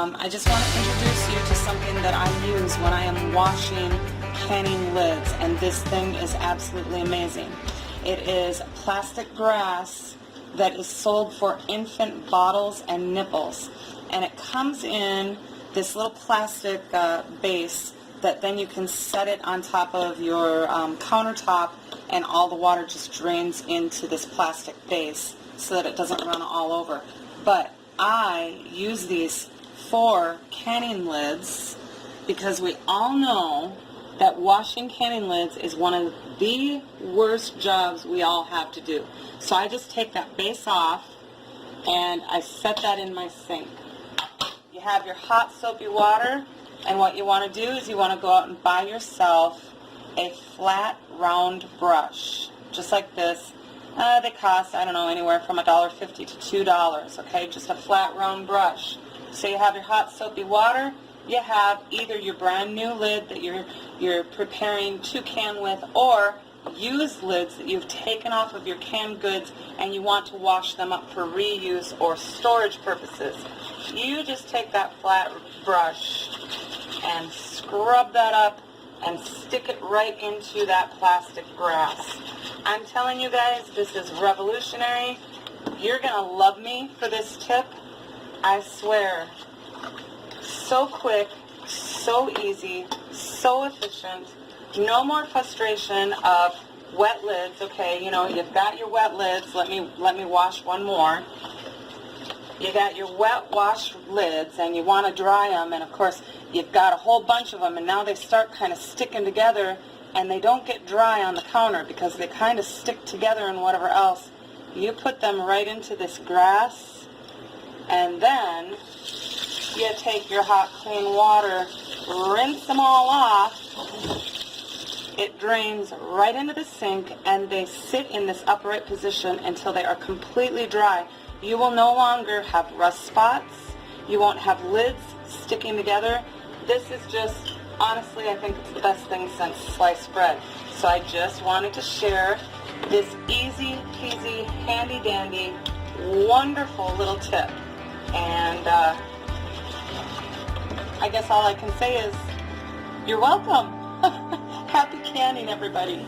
I just want to introduce you to something that I use when I am washing canning lids, and this thing is absolutely amazing. It is plastic grass that is sold for infant bottles and nipples, and it comes in this little plastic base that then you can set it on top of your countertop, and all the water just drains into this plastic base so that it doesn't run all over. But I use these for canning lids because we all know that washing canning lids is one of the worst jobs we all have to do. So I just take that base off and I set that in my sink. You have your hot soapy water, and what you want to do is you want to go out and buy yourself a flat round brush, just like this. They cost, I don't know, anywhere from $1.50 to $2, okay? Just a flat round brush. So you have your hot soapy water, you have either your brand new lid that you're preparing to can with, or used lids that you've taken off of your canned goods and you want to wash them up for reuse or storage purposes. You just take that flat brush and scrub that up and stick it right into that plastic grass. I'm telling you guys, this is revolutionary. You're going to love me for this tip. I swear. So quick, so easy, so efficient. No more frustration of wet lids. Okay, you know, you've got your wet lids. Let me wash one more. You got your wet wash lids and you want to dry them, and of course you've got a whole bunch of them, and now they start kind of sticking together and they don't get dry on the counter because they kind of stick together and whatever else. You put them right into this grass, and then you take your hot clean water, rinse them all off. It drains right into the sink and they sit in this upright position until they are completely dry. You will no longer have rust spots. You won't have lids sticking together. This is just, honestly, I think it's the best thing since sliced bread. So I just wanted to share this easy peasy, handy dandy, wonderful little tip. And I guess all I can say is, you're welcome. Happy canning, everybody.